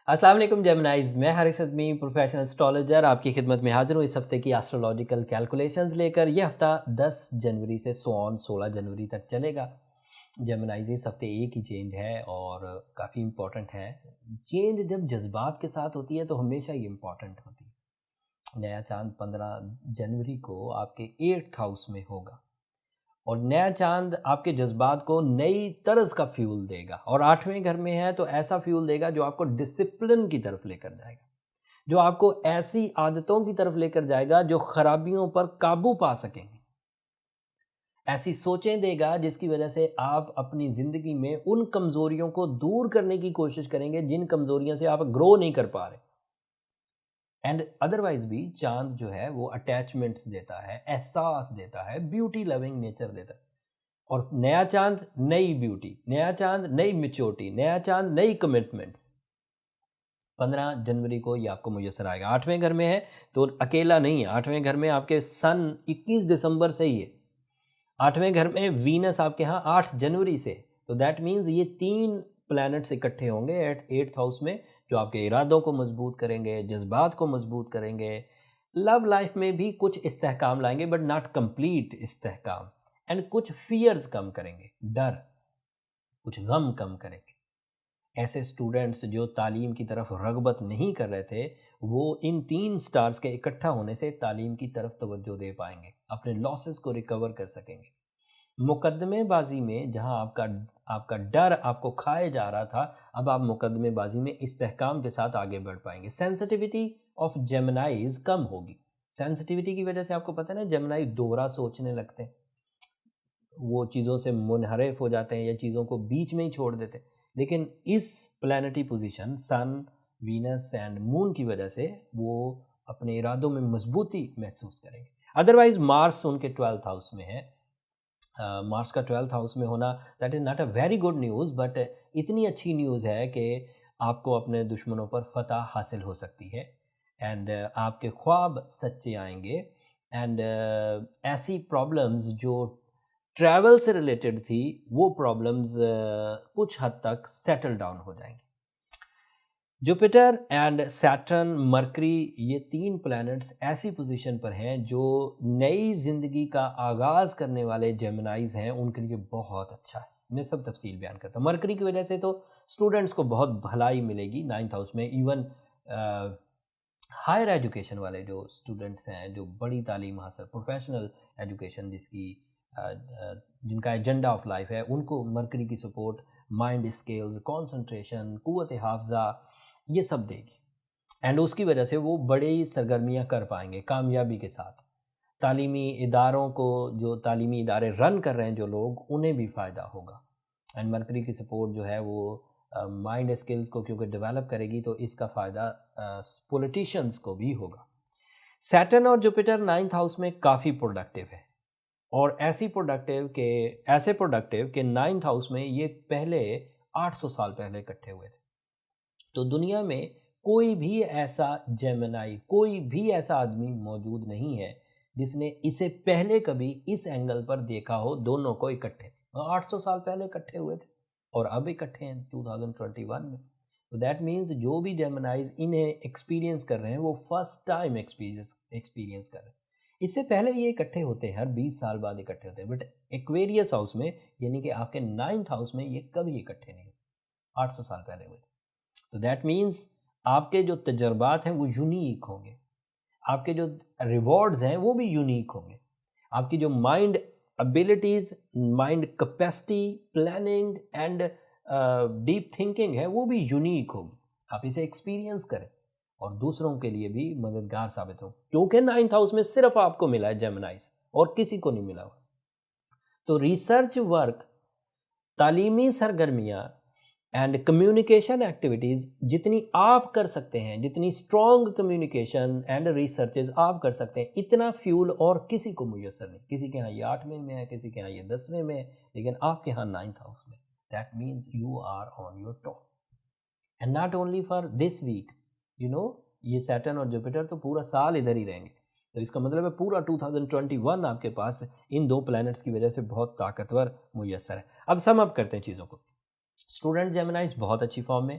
السلام علیکم جیمنائز، میں حارث اعظمی پروفیشنل اسٹرالوجر آپ کی خدمت میں حاضر ہوں اس ہفتے کی ایسٹرولوجیکل کیلکولیشنز لے کر۔ یہ ہفتہ 10 جنوری سے 16 جنوری تک چلے گا۔ جیمنائز اس ہفتے ایک ہی چینج ہے اور کافی امپورٹنٹ ہے۔ چینج جب جذبات کے ساتھ ہوتی ہے تو ہمیشہ ہی امپورٹنٹ ہوتی ہے۔ نیا چاند 15 جنوری کو آپ کے 8th ہاؤس میں ہوگا اور نیا چاند آپ کے جذبات کو نئی طرز کا فیول دے گا، اور 8ویں گھر میں ہے تو ایسا فیول دے گا جو آپ کو ڈسپلن کی طرف لے کر جائے گا، جو آپ کو ایسی عادتوں کی طرف لے کر جائے گا جو خرابیوں پر قابو پا سکیں گے، ایسی سوچیں دے گا جس کی وجہ سے آپ اپنی زندگی میں ان کمزوریوں کو دور کرنے کی کوشش کریں گے جن کمزوریوں سے آپ گرو نہیں کر پا رہے۔ اینڈ ادروائز بھی چاند جو ہے وہ اٹیچمنٹس دیتا ہے، احساس دیتا ہے، بیوٹی لونگ نیچر دیتا ہے، اور نیا چاند نئی بیوٹی، نیا چاند نئی میچورٹی، نیا چاند نئی کمٹمنٹس 15 جنوری کو یہ آپ کو میسر آئے گا۔ 8ویں گھر میں ہے تو اکیلا نہیں ہے، 8ویں گھر میں آپ کے سن 21 دسمبر سے ہی ہے، 8ویں گھر میں وینس آپ کے ہاں 8 جنوری سے، تو دیٹ مینز یہ 3 پلانٹس اکٹھے ہوں گے 8th ہاؤس میں، جو آپ کے ارادوں کو مضبوط کریں گے، جذبات کو مضبوط کریں گے، لو لائف میں بھی کچھ استحکام لائیں گے بٹ ناٹ کمپلیٹ استحکام، اینڈ کچھ فیئرز کم کریں گے، ڈر، کچھ غم کم کریں گے۔ ایسے اسٹوڈنٹس جو تعلیم کی طرف رغبت نہیں کر رہے تھے وہ ان 3 سٹارز کے اکٹھا ہونے سے تعلیم کی طرف توجہ دے پائیں گے، اپنے لاسز کو ریکور کر سکیں گے۔ مقدمے بازی میں جہاں آپ کا ڈر آپ کو کھائے جا رہا تھا، اب آپ مقدمے بازی میں استحکام کے ساتھ آگے بڑھ پائیں گے۔ سینسٹیوٹی آف جیمنائز کم ہوگی۔ سینسٹیوٹی کی وجہ سے آپ کو پتہ ہے نا، جیمنائی دوہرا سوچنے لگتے ہیں، وہ چیزوں سے منحرف ہو جاتے ہیں یا چیزوں کو بیچ میں ہی چھوڑ دیتے ہیں، لیکن اس planetary position sun, Venus and moon کی وجہ سے وہ اپنے ارادوں میں مضبوطی محسوس کریں گے۔ ادروائز مارس ان کے 12th ہاؤس میں ہے۔ مارس کا 12th ہاؤس میں ہونا that is not a very good news, but اتنی اچھی نیوز ہے کہ آپ کو اپنے دشمنوں پر فتح حاصل ہو سکتی ہے، اینڈ آپ کے خواب سچے آئیں گے، اینڈ ایسی پرابلمز جو ٹریول سے ریلیٹڈ تھی وہ پرابلمز کچھ حد تک سیٹل ڈاؤن ہو جائیں گی۔ جوپیٹر اینڈ سیٹرن، مرکری، یہ 3 پلانٹس ایسی پوزیشن پر ہیں جو نئی زندگی کا آغاز کرنے والے جیمنائز ہیں، ان کے لیے بہت اچھا ہے۔ میں سب تفصیل بیان کرتا ہوں۔ مرکری کی وجہ سے تو اسٹوڈنٹس کو بہت بھلائی ملے گی 9th ہاؤس میں، ایون ہائر ایجوکیشن والے جو اسٹوڈنٹس ہیں، جو بڑی تعلیم حاصل، پروفیشنل ایجوکیشن جن کا ایجنڈا آف لائف ہے، ان کو مرکری کی سپورٹ مائنڈ اسکلز، کانسنٹریشن، قوت حافظہ، یہ سب دے گی، اینڈ اس کی وجہ سے وہ بڑی سرگرمیاں کر پائیں گے کامیابی کے ساتھ۔ تعلیمی اداروں کو، جو تعلیمی ادارے رن کر رہے ہیں جو لوگ، انہیں بھی فائدہ ہوگا، اینڈ مرکری کی سپورٹ جو ہے وہ مائنڈ اسکلز کو کیونکہ ڈیولپ کرے گی تو اس کا فائدہ پولیٹیشنز کو بھی ہوگا۔ سیٹرن اور جوپیٹر 9th ہاؤس میں کافی پروڈکٹیو ہے، اور ایسے پروڈکٹیو کہ 9th ہاؤس میں یہ پہلے 800 سال پہلے اکٹھے ہوئے تھے۔ تو دنیا میں کوئی بھی ایسا جیمنائی، کوئی بھی ایسا آدمی موجود نہیں ہے جس نے اسے پہلے کبھی اس اینگل پر دیکھا ہو، دونوں کو اکٹھے۔ 800 سال پہلے اکٹھے ہوئے تھے اور اب اکٹھے ہیں 2021 میں، تو دیٹ مینز جو بھی جیمنائز انہیں ایکسپیرینس کر رہے ہیں وہ فرسٹ ٹائم ایکسپیرینس کر رہے ہیں۔ اس سے پہلے یہ اکٹھے ہوتے ہیں، ہر 20 سال بعد اکٹھے ہوتے ہیں، بٹ ایکویریس ہاؤس میں یعنی کہ آپ کے 9th ہاؤس میں یہ کبھی اکٹھے نہیں ہوتے، 800 سال پہلے ہوئے تھے۔ تو دیٹ مینز آپ کے جو تجربات ہیں وہ یونیک ہوں گے، آپ کے جو ریوارڈز ہیں وہ بھی یونیک ہوں گے، آپ کی جو mind abilities, mind capacity, planning and deep thinking ہے وہ بھی یونیک ہوگی۔ آپ اسے ایکسپیرینس کریں اور دوسروں کے لیے بھی مددگار ثابت ہوں، کیونکہ 9th ہاؤس میں صرف آپ کو ملا ہے جیمنائز، اور کسی کو نہیں ملا ہوا۔ تو ریسرچ ورک، تعلیمی سرگرمیاں اینڈ کمیونیکیشن ایکٹیویٹیز جتنی آپ کر سکتے ہیں، جتنی اسٹرانگ کمیونیکیشن اینڈ ریسرچز آپ کر سکتے ہیں، اتنا فیول اور کسی کو میسر نہیں۔ کسی کے ہاں یہ 8ویں میں ہے، کسی کے ہاں یہ 10ویں میں ہے، لیکن آپ کے ہاں 9th ہاؤس میں۔ That means you are on your top, and not only for this week, یہ سیٹرن اور جوپیٹر تو پورا سال ادھر ہی رہیں گے، تو اس کا مطلب ہے پورا 2021 آپ کے پاس ان 2 پلانٹس کی وجہ سے بہت طاقتور میسر ہے۔ اب سم اپ کرتے ہیں چیزوں کو۔ اسٹوڈنٹ جیمنائز بہت اچھی فارم میں،